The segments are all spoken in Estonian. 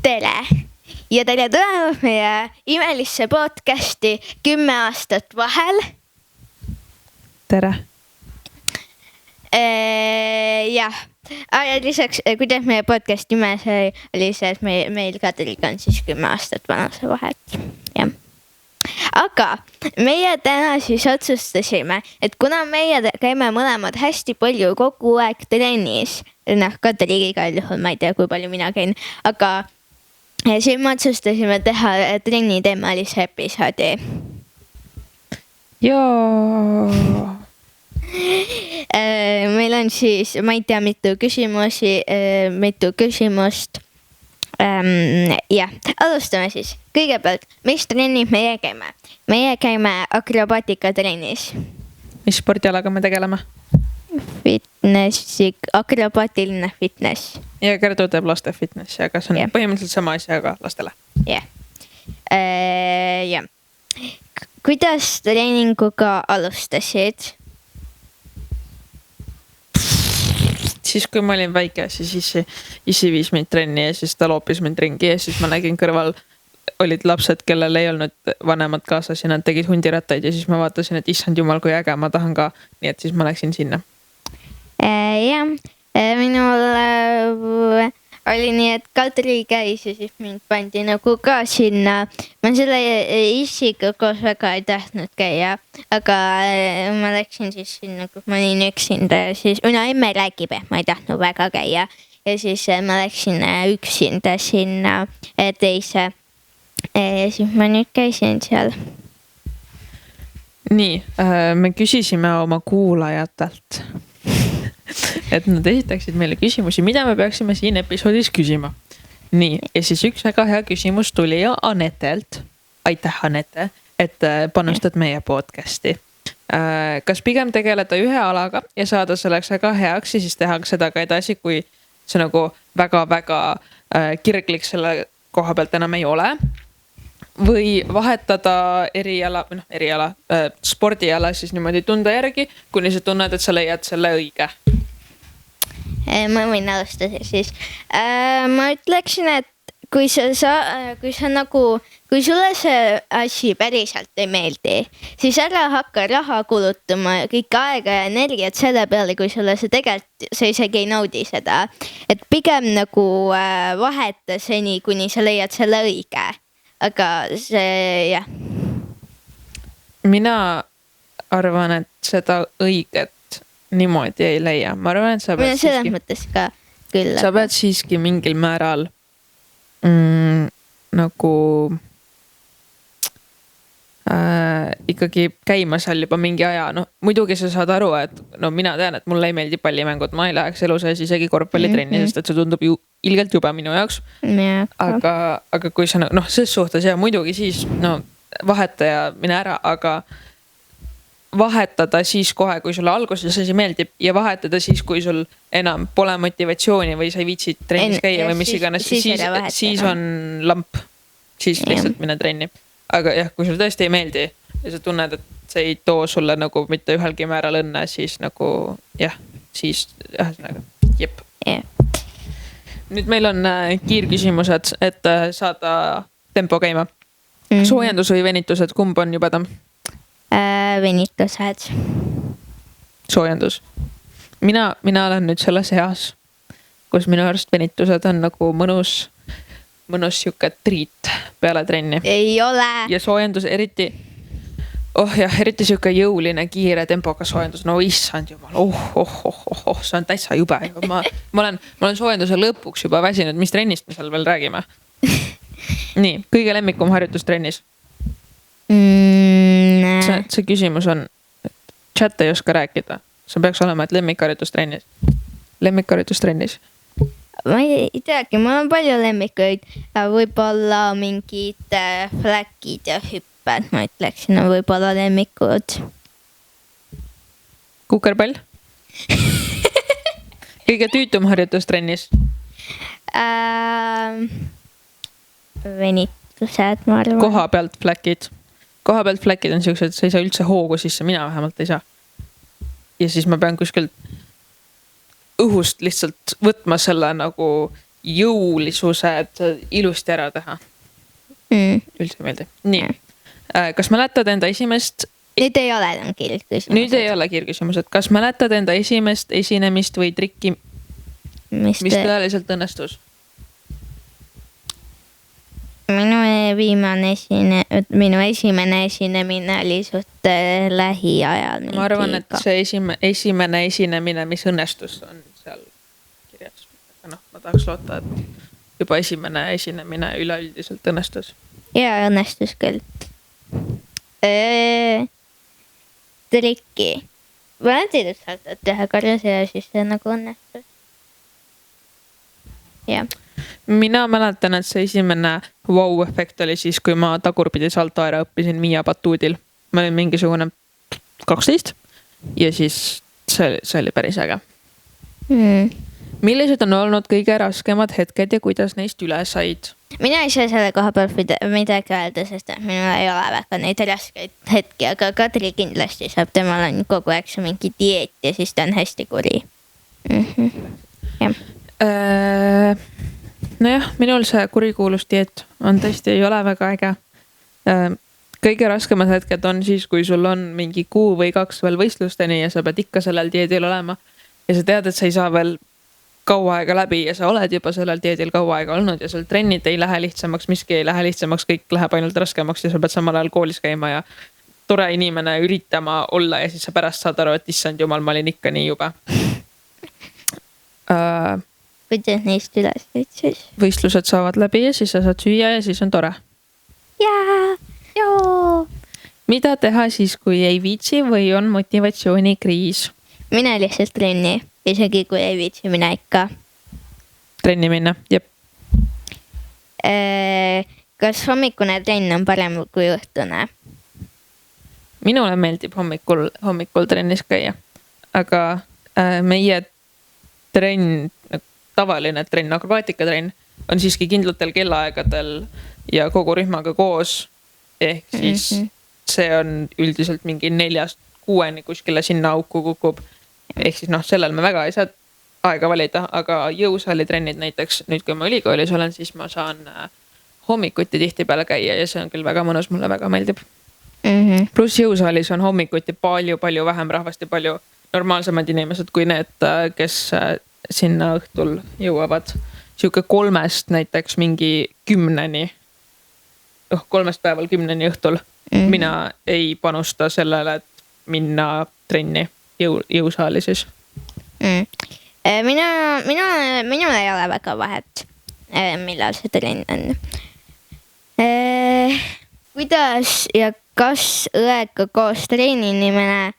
Tere ja tere tulemast meie imelisse podcasti 10 aastat vahel. Tere. Jah, ja lisaks, kuidas meie podcast nimes oli see, et meil Kadriga on siis 10 aastat vanuse vahet. Jah. Aga meie täna siis otsustasime, et kuna meie käime mõlemad hästi palju kogu aeg trennis, Kadriga juhul, ma ei tea, kui palju mina käin, aga siis me otsustasime teha trenni teemalise episoodi. Jaa. Meil on siis, ma ei tea, mitu küsimust. Jah, alustame siis. Kõigepealt, mis trennid meie käime? Meie käime akrobaatika trennis. Mis spordialaga me tegeleme? Fitnessi, akrobaatiline fitness. Ja Kertu teeb laste fitnessi, aga see on põhimõtteliselt sama asja ka lastele. Jah. Kuidas treeninguga alustasid? Siis kui ma olin väike, siis isi viis mind trenni ja siis ta loopis mind ringi ja siis ma nägin kõrval olid lapsed, kellel ei olnud vanemad kaasas ja nad tegid hundirattaid ja siis ma vaatasin, et issand jumal, kui äge, ma tahan ka. Nii et siis ma läksin sinna. Jah, minul oli nii, et Kadri käis ja siis mind pandi nagu ka sinna. Ma selle isiga koos väga ei tahtnud käia, aga ma läksin siis sinna, kus ma olin üksinda ja siis, emme räägib, et ma ei tahtnud väga käia. Ja siis ma läksin üksinda sinna teise. Ja siis ma nüüd käisin seal. Nii, me küsisime oma kuulajatelt, et nad esitaksid meile küsimusi, mida me peaksime siin episoodis küsima. Nii, ja siis üks väga hea küsimus tuli Anetelt. Aitäh, Anette, et panustad meie podcasti. Kas pigem tegeleda ühe alaga ja saada selleks väga heaks ja siis tehakse seda ka edasi, kui see nagu väga-väga kirglik selle koha pealt enam ei ole? Või vahetada spordiala siis niimoodi tunda järgi, kuni sa tunned, et sa leiad selle õige? Ma võin alustada siis. Ma ütleksin, et kui sulle see asi päriselt ei meeldi, siis ära hakka raha kulutama kõik aega ja energiat selle peale, kui sulle see tegelikult, sa isegi ei naudi seda. Et pigem nagu vaheta seni, kuni sa leiad selle õige. Aga see, jah. Mina arvan, et seda õiget niimoodi ei leia. Ma arvan, et sa pead selles mõttes ka küll. Sa pead siiski mingil määral nagu ikkagi käima seal juba mingi aja. No, muidugi sa saad aru, et mina tean, et mulle ei meeldi pallimängud. Ma ei läheks elu sees isegi korvpallitrenni, sest et see tundub ju ilgelt jube minu jaoks. Aga kui sa, ses suhtes ja muidugi siis vaheta ja mine ära, aga vahetada siis kohe, kui sulle alguses asi meeldib ja vahetada siis, kui sul enam pole motivatsiooni või sa ei viitsi trennis käia või mis iganes, siis on lamp. Siis lihtsalt mine trenni. Aga jah, kui sul tõesti ei meeldi ja sa tunned, et see ei too sulle nagu mitte ühelgi määral õnne, siis nagu jah, siis jep. Nüüd meil on kiirküsimused, et saada tempo käima. Soojendus või venitused, kumb on jubedam? Venitused. Soojendus. Mina olen nüüd selles eas, kus minu arust venitused on nagu mõnus siuke triit peale trenni. Ei ole. Ja soojendus eriti siuke jõuline, kiire tempoga soojendus. No issand jumal, see on täitsa jube. Ma olen soojenduse lõpuks juba väsinud, mis trennist me seal veel räägime? Nii, kõige lemmikum harjutus trennis? See küsimus on, chat ei oska rääkida. See peaks olema, et lemmikharjutus trennis. Ma ei teagi, mul on palju lemmikuid. Võib-olla mingid fläkid ja hüpped, ma ütleksin, on võib-olla lemmikud. Kukerpall? Kõige tüütum harjutus trennis? Venitused, ma arvan. Koha pealt fläkid. Koha pealt fläkid on siuksed, sa ei saa üldse hoogu sisse, mina vähemalt ei saa. Ja siis ma pean kuskilt õhust lihtsalt võtma selle nagu jõulisused ilusti ära teha. Üldse meeldi. Nii, kas mäletad enda esimest... Nüüd ei ole enam kiirküsimused. Nüüd ei ole kiirküsimused. Kas mäletad enda esimest esinemist või trikki, mis tõeliselt õnnestus? Minu esimene esinemine oli suht lähiajal. Ma arvan, et see esimene esinemine, mis õnnestus, on seal kirjas. Aga ma tahaks loota, et juba esimene esinemine üleüldiselt õnnestus. Ja, õnnestus küll. Trikki. Ma olen teinud saatad ühe korras ja siis see nagu õnnestus. Ja. Mina mäletan, et see esimene wow-efekt oli siis, kui ma tagurpidi saltoaera õppisin Miia Batuudil. Ma olin mingisugune 12 ja siis see oli päris äge. Millised on olnud kõige raskemad hetked ja kuidas neist üle said? Mina ei saa selle koha peal midagi öelda, sest minul ei ole väga neid raskeid hetki, aga Kadri kindlasti saab, temal on kogu aeg see mingi dieet ja siis ta on hästi kuri. Nojah, minul see kurikuulus dieet on tõesti ei ole väga äge. Kõige raskemad hetked on siis, kui sul on mingi kuu või 2 veel võistlusteni ja sa pead ikka sellel dieedil olema ja sa tead, et sa ei saa veel kaua aega läbi ja sa oled juba sellel dieedil kaua aega olnud ja sul trennid ei lähe lihtsamaks, miski ei lähe lihtsamaks, kõik läheb ainult raskemaks ja sa pead samal ajal koolis käima ja tore inimene üritama olla ja siis sa pärast saad aru, et issand jumal, ma olin ikka nii jube. Kuidas neist üle said siis? Võistlused saavad läbi ja siis sa saad süüa ja siis on tore. Joo. Mida teha siis, kui ei viitsi või on motivatsioonikriis? Mine lihtsalt trenni. Isegi kui ei viitsi minna ikka. Trenni minna, jep. Kas hommikune trenn on parem kui õhtune? Minule meeldib hommikul trennis käia. Aga meie trenn, tavaline trenn, akrobaatikatrenn on siiski kindlatel kellaaegadel ja kogu rühmaga koos. Ehk siis see on üldiselt mingi 4-6 kuskile sinna auku kukub. Ehk siis sellel me väga ei saa aega valida, aga jõusaalitrennid näiteks, nüüd kui ma ülikoolis olen, siis ma saan hommikuti tihti peale käia ja see on küll väga mõnus, mulle väga meeldib. Plus jõusaalis on hommikuti palju vähem rahvast ja palju normaalsemad inimesed kui need, kes sinna õhtul jõuavad. Siuke 3 näiteks mingi 10, 3 päeval 10 õhtul. Mina ei panusta sellele, et minna trenni jõusaali siis. Minul ei ole väga vahet, millal see trenn on. Kuidas ja kas õega koos treenimine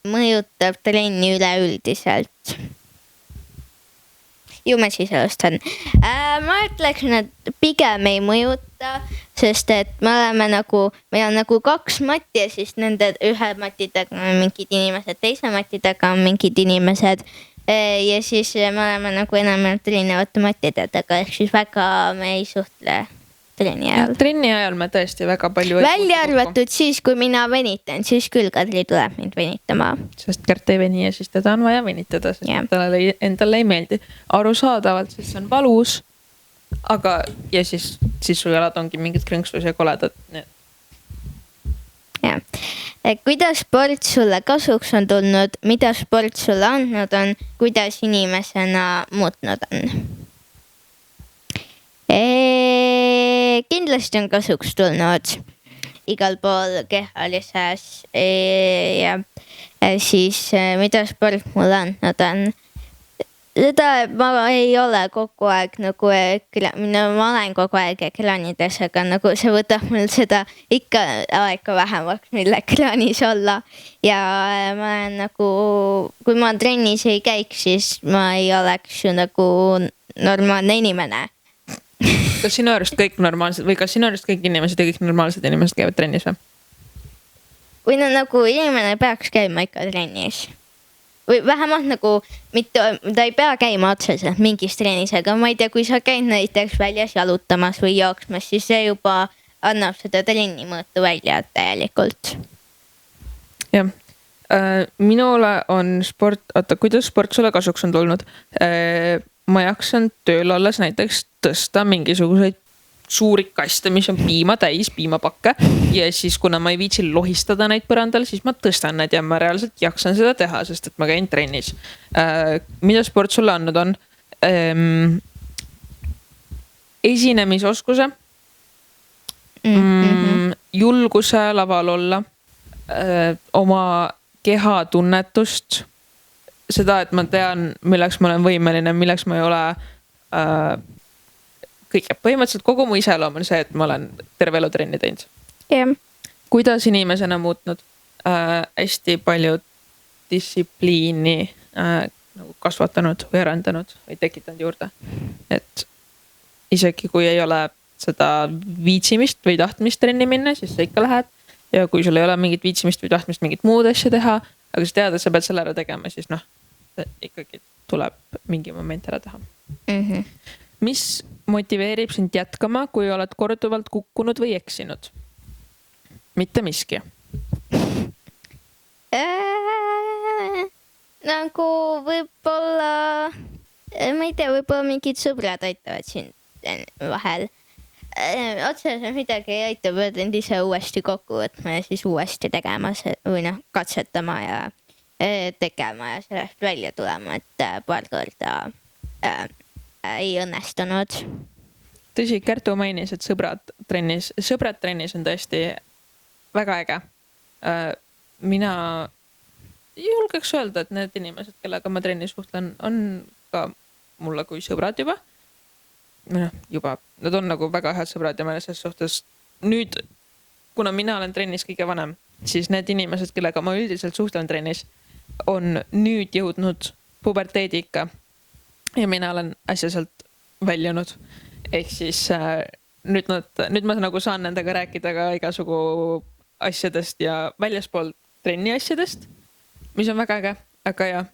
mõjutab trenni üleüldiselt? Ju ma siis alustan. Ma ütleksin, et pigem ei mõjuta, sest et meil on nagu 2 matti ja siis nende ühe matidega on mingid inimesed, teise matidega on mingid inimesed ja siis me oleme nagu enamalt erinevate matidega, ehk siis väga me ei suhtle trenni ajal. Trenni ajal me tõesti väga palju välja arvatud siis, kui mina venitan, siis küll Kadri tuleb mind venitama. Sest Kärt ei veni ja siis teda on vaja venitada, sest endale ei meeldi. Arusaadavalt, sest see on valus, aga ja siis su jalad ongi mingid krõnksus ja koledad. Ja. Kuidas sport sulle kasuks on tulnud, mida sport sulle andnud on, kuidas inimesena muutnud on? Kindlasti on kasuks tulnud igal pool kehalises ja siis mida sport mulle andnud on. Seda ma ei ole kogu aeg nagu, ma olen kogu aeg ekraanides, aga nagu see võtab mul seda ikka aega vähemaks, mille ekraanis olla. Ja ma olen nagu, kui ma trennis ei käiks, siis ma ei oleks ju nagu normaalne inimene. Kas sinu arust kõik normaalsed või kas sinu arust kõik inimesed ja kõik normaalsed inimesed käivad trennis või? Või nagu inimene peaks käima ikka trennis. Või vähemalt nagu, ta ei pea käima otseselt mingis trennis, aga ma ei tea, kui sa käid näiteks väljas jalutamas või jooksmas, siis see juba annab seda trenni mõõtu välja täielikult. Jah, Minule on sport, kuidas sport sulle kasuks on tulnud? Ma jaksan tööl olles näiteks tõsta mingisuguseid suuri kaste, mis on piima täis, piimapakke. Ja siis kuna ma ei viitsi lohistada neid põrandal, siis ma tõstan need ja ma reaalselt jaksan seda teha, sest et ma käin trennis. Mida sport sulle andnud on? Esinemisoskuse, julguse laval olla, oma kehatunnetust, seda, et ma tean, milleks ma olen võimeline, milleks ma ei ole kõige. Põhimõtteliselt kogu mu iseloom on see, et ma olen terve elu trenni teinud. Yeah. Kuidas inimesena muutnud? Hästi palju distsipliini nagu kasvatanud või arendanud või tekitanud juurde. Et isegi kui ei ole seda viitsimist või tahtmist trenni minna, siis sa ikka lähed. Ja kui sul ei ole mingit viitsimist või tahtmist mingit muud asja teha, aga sa tead, et sa pead selle ära tegema, siis noh, ikkagi tuleb mingi moment ära teha. Mis motiveerib sind jätkama, kui oled korduvalt kukkunud või eksinud? Mitte miski. Nagu võib-olla, ma ei tea, võib-olla mingid sõbrad aitavad sind vahel. Otseselt midagi ei aita, pead end ise uuesti kokku võtma ja siis uuesti tegema või noh, katsetama ja tegema ja sellest välja tulema, et paar korda ei õnnestunud. Tõsi, Kertu mainis, et sõbrad trennis on tõesti väga äge. Mina julgeks öelda, et need inimesed, kellega ma trennis suhtlen, on ka mulle kui sõbrad juba. Nad on nagu väga head sõbrad ja ma selles suhtes nüüd, kuna mina olen trennis kõige vanem, siis need inimesed, kellega ma üldiselt suhtlen trennis, on nüüd jõudnud puberteediikka ja mina olen asjaselt väljunud. Ehk siis nüüd ma nagu saan nendega rääkida ka igasugu asjadest ja väljaspool trenni asjadest, mis on väga äge, aga ja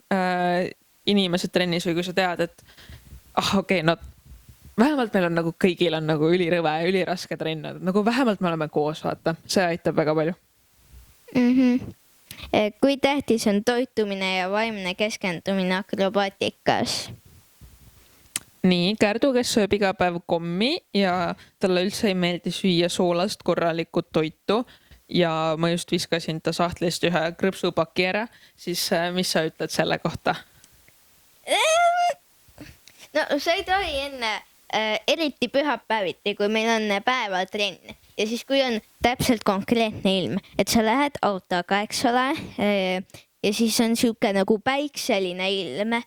inimesed trennis või kui sa tead, et no vähemalt meil on nagu kõigil on nagu ülirõve ja üliraske trenn, nagu vähemalt me oleme koos, vaata, see aitab väga palju. Kui tähtis on toitumine ja vaimne keskendumine akrobaatikas? Nii, Kärdu, kes sööb iga päev kommi ja talle üldse ei meeldi süüa soolast korralikku toitu ja ma just viskasin ta sahtlist ühe krõpsupaki ära, siis mis sa ütled selle kohta? No sa ei tohi enne eriti pühapäeviti, kui meil on päevatrenn ja siis kui on täpselt konkreetne ilm, et sa lähed autoga, eks ole, ja siis on siuke nagu päikseline ilm,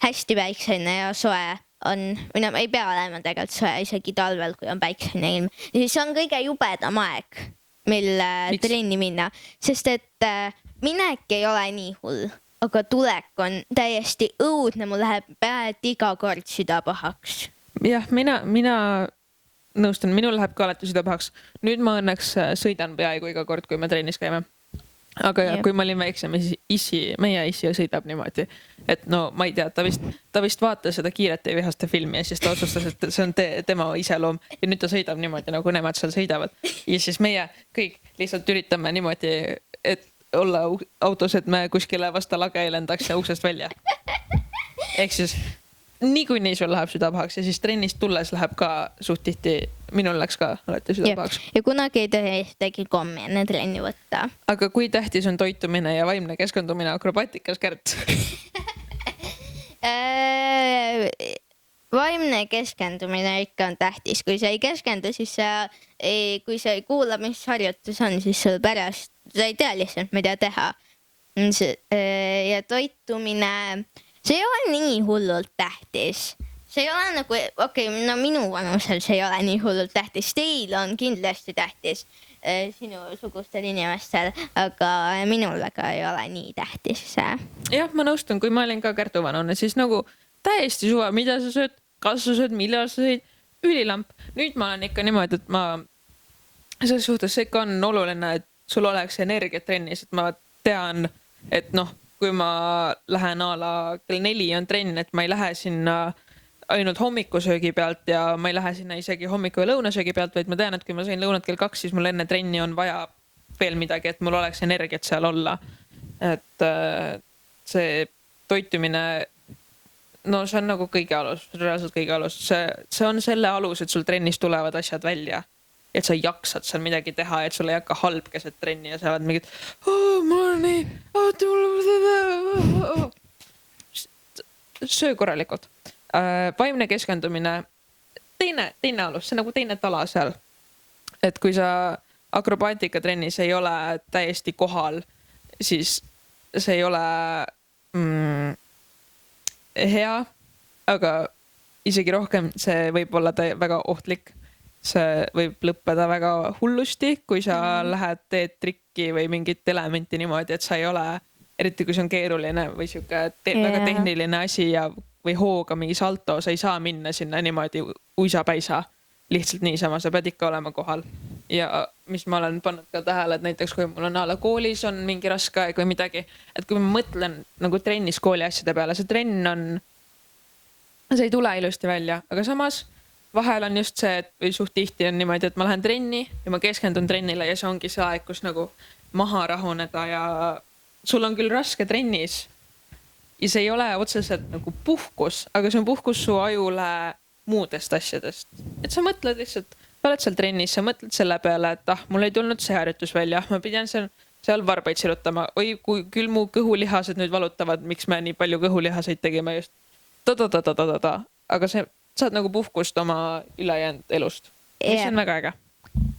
hästi päikseline ja soe on, või no ei pea olema tegelikult soe isegi talvel, kui on päikseline ilm ja siis on kõige jubedam aeg, mil trenni minna, sest et minek ei ole nii hull, aga tulek on täiesti õudne, mul läheb peaaegu iga kord süda pahaks. Jah, mina nõustun, minul läheb ka alati süda pahaks. Nüüd ma õnneks sõidan peaaegu iga kord, kui me trennis käime. Aga ja, kui ma olin väiksem, meie issi sõidab niimoodi. Et no ma ei tea, ta vist vaatas seda Kiirete ja vihaste filmi ja siis ta otsustas, et see on tema iseloom. Ja nüüd ta sõidab niimoodi, nagu nemad seal sõidavad. Ja siis meie kõik lihtsalt üritame niimoodi, et olla autos, et me kuskile vasta lage ei lendaks ja uksest välja. Ehk siis niikuinii sul läheb süda pahaks ja siis trennist tulles läheb ka suht tihti, minul läks ka alati süda pahaks. Ja kunagi ei tohi tegi kommi enne trenni võtta. Aga kui tähtis on toitumine ja vaimne keskendumine akrobaatikas, Kärt? Vaimne keskendumine ikka on tähtis. Kui sa ei keskendu, siis kui sa ei kuula, mis harjutus on, siis sul pärast sa ei tea lihtsalt, mida teha. Ja toitumine, see ei ole nii hullult tähtis. See ei ole nagu, no minu vanusel see ei ole nii hullult tähtis. Teil on kindlasti tähtis sinu sugustel inimestel, aga minul väga ei ole nii tähtis. Jah, ma nõustun, kui ma olin ka Kärtu vanune, siis nagu täiesti suva, mida sa sööd, kas sa sööd, millal sa sõid, ülilamp. Nüüd ma olen ikka niimoodi, et ma selles suhtes see ikka on oluline, et sul oleks energiat trennis, et ma tean, et noh, kui ma lähen kell 4 on trenn, et ma ei lähe sinna ainult hommikusöögi pealt ja ma ei lähe sinna isegi hommiku ja lõunasöögi pealt, vaid ma tean, et kui ma sõin lõunat kell 2, siis mul enne trenni on vaja veel midagi, et mul oleks energiat seal olla. et see toitumine, no see on nagu kõige alus, reaalselt kõige alus, see on selle alus, et sul trennis tulevad asjad välja, et sa jaksad seal midagi teha, et sul ei hakka halb keset trenni ja sa oled mingid mul on nii, söö korralikult. Vaimne keskendumine, teine alus, see on nagu teine tala seal. Et kui sa akrobaatikatennis ei ole täiesti kohal, siis see ei ole hea, aga isegi rohkem see võib olla väga ohtlik. See võib lõppeda väga hullusti, kui sa lähed, teed trikki või mingit elementi niimoodi, et sa ei ole, eriti kui see on keeruline või siuke väga tehniline asi ja või hooga mingi salto, sa ei saa minna sinna niimoodi uisapäisa lihtsalt niisama, sa pead ikka olema kohal. Ja mis ma olen pannud ka tähele, et näiteks kui mul on ala koolis on mingi raske aeg või midagi, et kui ma mõtlen nagu trennis kooli asjade peale, see trenn on, see ei tule ilusti välja, aga samas vahel on just see, et või suht tihti on niimoodi, et ma lähen trenni ja ma keskendun trennile ja see ongi see aeg, kus nagu maha rahuneda ja sul on küll raske trennis ja see ei ole otseselt nagu puhkus, aga see on puhkus su ajule muudest asjadest. Et sa mõtled lihtsalt, sa oled seal trennis, sa mõtled selle peale, et mul ei tulnud see harjutus välja, ma pidin seal varbaid sirutama. Oi, kui küll mu kõhulihased nüüd valutavad, miks me nii palju kõhulihaseid tegime just. Aga see saad nagu puhkust oma ülejäänud elust, mis on väga äge.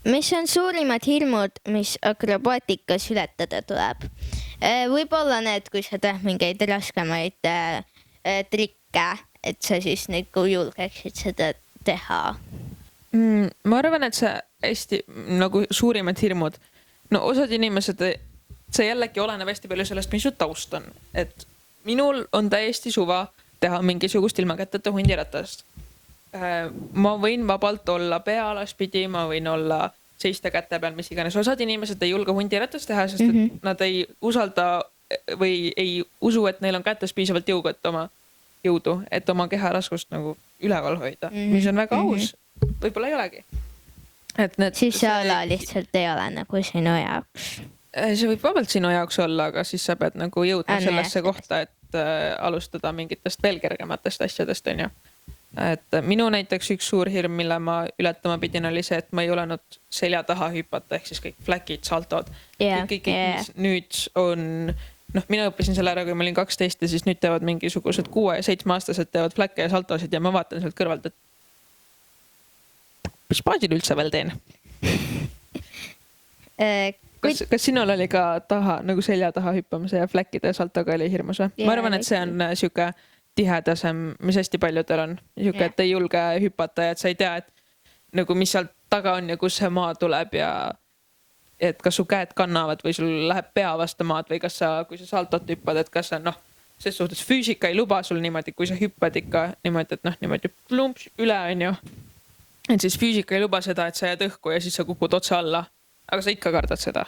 Mis on suurimad hirmud, mis akrobaatikas ületada tuleb? Võib-olla need, kui sa teed mingeid raskemaid trikke, et sa siis nagu julgeksid seda teha. Ma arvan, et see hästi nagu suurimad hirmud. No osad inimesed, see jällegi oleneb hästi palju sellest, mis su taust on. Et minul on täiesti suva teha mingisugust ilma käteta hundiratast. Ma võin vabalt olla pea alaspidi, ma võin olla seista käte peal, mis iganes. Osad inimesed ei julge hundiratast teha, sest et nad ei usalda või ei usu, et neil on kätes piisavalt jõudu, et oma keha raskust nagu üleval hoida, mis on väga aus. Võib-olla ei olegi. Siis see ala lihtsalt ei ole nagu sinu jaoks. See võib vabalt sinu jaoks olla, aga siis sa pead nagu jõudma sellesse kohta, et alustada mingitest veel kergematest asjadest, on ju. Et minu näiteks üks suur hirm, mille ma ületama pidin, oli see, et ma ei olenud selja taha hüpata, ehk siis kõik fläkid, saltod. Kõik nüüd on, mina õppisin selle ära, kui ma olin 12 ja siis nüüd teevad mingisugused 6 ja 7 aastased teevad fläkke ja saltosid ja ma vaatan sealt kõrvalt, et mis baasil üldse veel teen? Kas sinul oli ka nagu selja taha hüppamise ja fläkkide ja saltoga oli hirmus või? Ma arvan, et see on siuke tihedasem, mis hästi paljudel on. Siuke, et ei julge hüpata ja et sa ei tea, et nagu mis sealt taga on ja kus see maa tuleb ja et kas su käed kannavad või sul läheb pea vastu maad või kas sa, kui sa saltot hüppad, et kas sa ses suhtes füüsika ei luba sul niimoodi, kui sa hüppad ikka niimoodi, et niimoodi plumps üle on ju. Et siis füüsika ei luba seda, et sa jääd õhku ja siis sa kukud otsa alla, aga sa ikka kardad seda.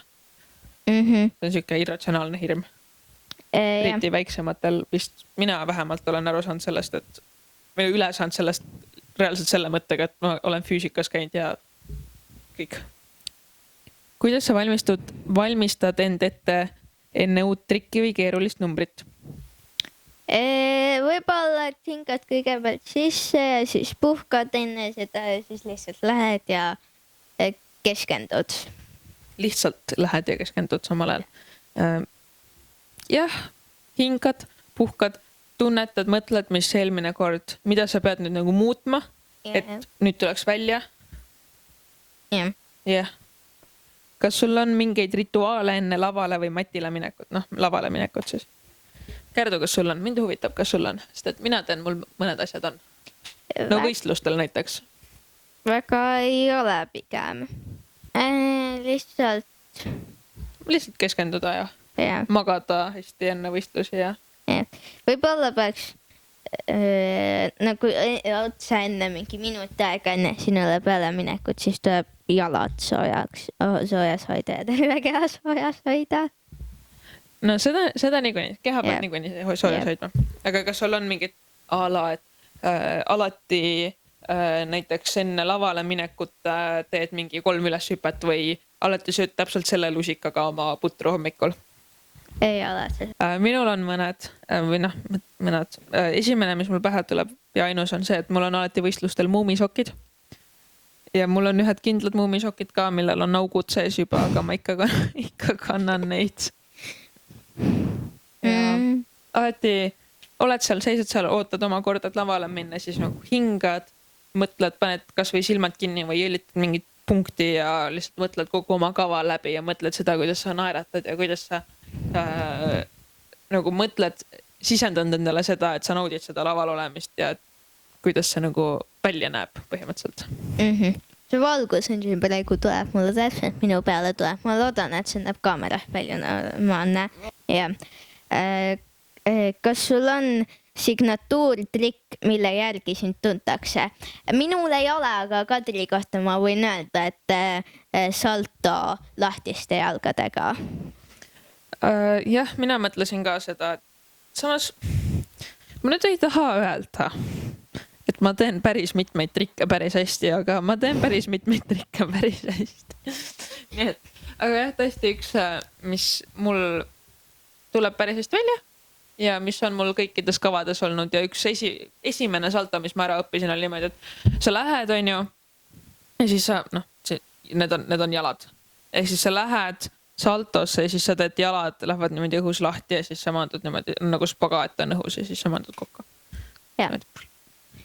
See on siuke irratsionaalne hirm. Eriti väiksematel vist mina vähemalt olen aru saanud sellest, et või üle saanud sellest reaalselt selle mõttega, et ma olen füüsikas käinud ja kõik. Kuidas sa valmistad end ette enne uut trikki või keerulist numbrit? Võib-olla hingad kõigepealt sisse ja siis puhkad enne seda ja siis lihtsalt lähed ja keskendud. Lihtsalt lähed ja keskendud samal ajal. Jah, hingad, puhkad, tunnetad, mõtled, mis eelmine kord, mida sa pead nüüd nagu muutma, et nüüd tuleks välja. Jah. Kas sul on mingeid rituaale enne lavale või matile minekut? Lavale minekut siis. Kärdu, kas sul on? Mind huvitab, kas sul on? Sest et mina tean, mul mõned asjad on. Võistlustel näiteks. Väga ei ole pigem. Lihtsalt keskenduda ja magada hästi enne võistlusi ja. Võib-olla peaks nagu otsa enne mingi minuti aega enne sinule peale minekut, siis tuleb jalad soojas hoida ja terve keha soojas hoida. No seda niikuinii, keha pead niikuinii soojas hoidma. Aga kas sul on mingid ala, et alati näiteks enne lavale minekut teed mingi 3 üleshüpet või alati sööd täpselt selle lusikaga oma putru hommikul? ei ole see. Minul on mõned või noh, mõned. Esimene, mis mul pähe tuleb ja ainus on see, et mul on alati võistlustel muumisokid. Ja mul on ühed kindlad muumisokid ka, millel on augud sees juba, aga ma ikka kannan neid. Ja alati oled seal, seisad seal, ootad oma korda, et lavale minna, siis nagu hingad, mõtled, paned kas või silmad kinni või jõlitad mingit punkti ja lihtsalt mõtled kogu oma kava läbi ja mõtled seda, kuidas sa naeratad ja kuidas sa nagu mõtled, sisendanud endale seda, et sa naudid seda laval olemist ja kuidas see nagu välja näeb põhimõtteliselt. See valgus on siin praegu tuleb, mulle täpselt minu peale tuleb. Ma loodan, et see näeb kaameras palju, ma näen. Ja. Kas sul on signatuurtrikk, mille järgi sind tuntakse? Minul ei ole, aga Kadri kohta ma võin öelda, et salto lahtiste jalgadega. Jah, mina mõtlesin ka seda, et samas ma nüüd ei taha öelda, et ma teen päris mitmeid trikke päris hästi, aga ma teen päris mitmeid trikke päris hästi. Nii et, aga jah, tõesti üks, mis mul tuleb päris hästi välja ja mis on mul kõikides kavades olnud ja üks esimene salto, mis ma ära õppisin, oli niimoodi, et sa lähed, on ju, ja siis sa, noh, need on jalad. Ehk siis sa lähed saltosse ja siis sa teed jalad, lähevad niimoodi õhus lahti ja siis sa maandud niimoodi, nagu spagaat on õhus ja siis sa maandud kokku.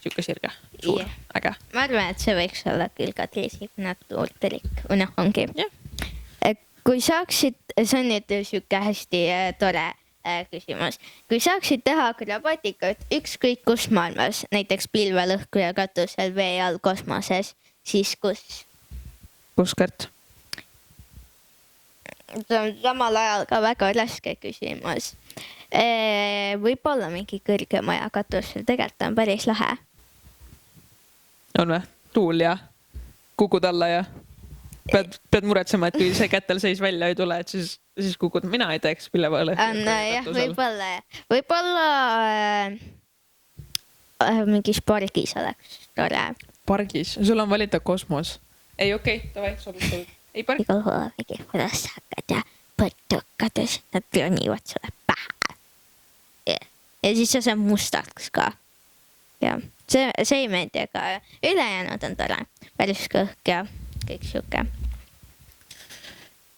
Siuke sirge, suur, äge. Ma arvan, et see võiks olla küll ka signatuurtrikk, noh ongi. Kui saaksid, see on nüüd siuke hästi tore küsimus. Kui saaksid teha akrobatikat ükskõik kus maailmas, näiteks pilvelõhku ja katusel vee all kosmoses, siis kus? Kus, Kärt? See on samal ajal ka väga raske küsimus. Võib-olla mingi kõrge maja katusel, tegelikult on päris lahe. On või? Tuul ja kukud alla ja pead muretsema, et kui see kätel seis välja ei tule, et siis kukud. Mina ei teeks pilevõle. Jah, võib-olla mingis pargis oleks tore. Pargis? Sul on valida kosmos. Ei, okei, davai, sobib. Ei pargi. Igal huva mingi võlassakad ja põtukades, nad ronivad sulle pähe. Ja siis see saab mustaks ka. Ja see ei meeldi, aga ülejäänud on tore. Päris kõhk ja kõik siuke.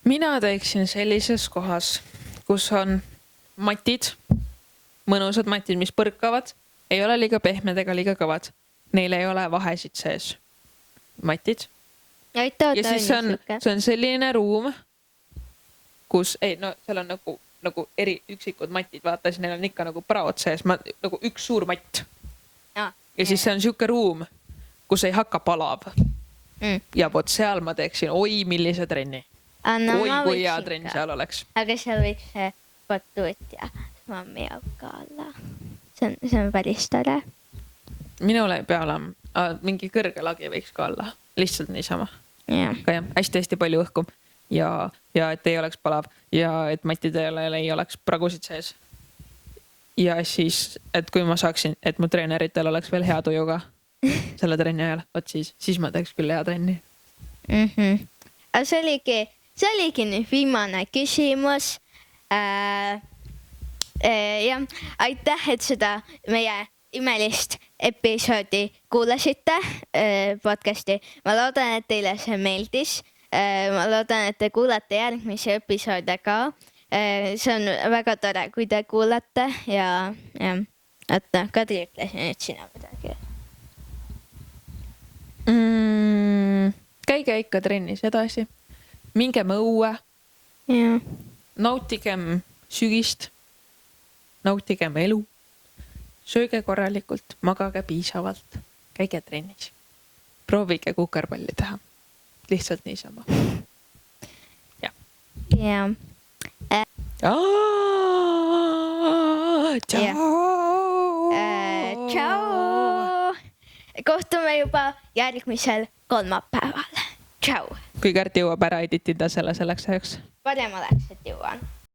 Mina teeksin sellises kohas, kus on matid, mõnusad matid, mis põrkavad, ei ole liiga pehmed ega liiga kõvad. Neil ei ole vahesid sees. Matid. Ja siis see on selline ruum, kus, seal on nagu eri üksikud matid, vaata, siis neil on ikka nagu praod sees, nagu üks suur matt. Ja siis see on siuke ruum, kus ei hakka palav. Ja vot seal ma teeksin, oi millise trenni. Oi kui hea trenn seal oleks. Aga seal võiks see patut ja mammi auka olla. See on päris tore. Minul ei pea olema, mingi kõrge lagi võiks ka olla, lihtsalt niisama. Aga jah, hästi palju õhku ja et ei oleks palav ja et matidel ei oleks pragusid sees. Ja siis, et kui ma saaksin, et mu treeneritel oleks veel hea tujuga selle trenni ajal, võt siis ma teeks küll hea trenni. Aga see oligi nüüd viimane küsimus. Jah, aitäh, et seda meie imelist episoodi kuulasite podcasti. Ma loodan, et teile see meeldis. Ma loodan, et te kuulate järgmise episoode ka. See on väga tore, kui te kuulate ja oota, Kadri ütles nüüd sina midagi. Käige ikka trennis edasi. Mingem õue. Nautigem sügist. Nautigem elu. Sööge korralikult, magage piisavalt, käige trennis. Proovige kukerpalli teha. Lihtsalt niisama. Ja. Tšau! Kohtume juba järgmisel kolmapäeval. Tšau! Kui Kärt jõuab ära editida selleks ajaks? Parem oleks, et jõuan.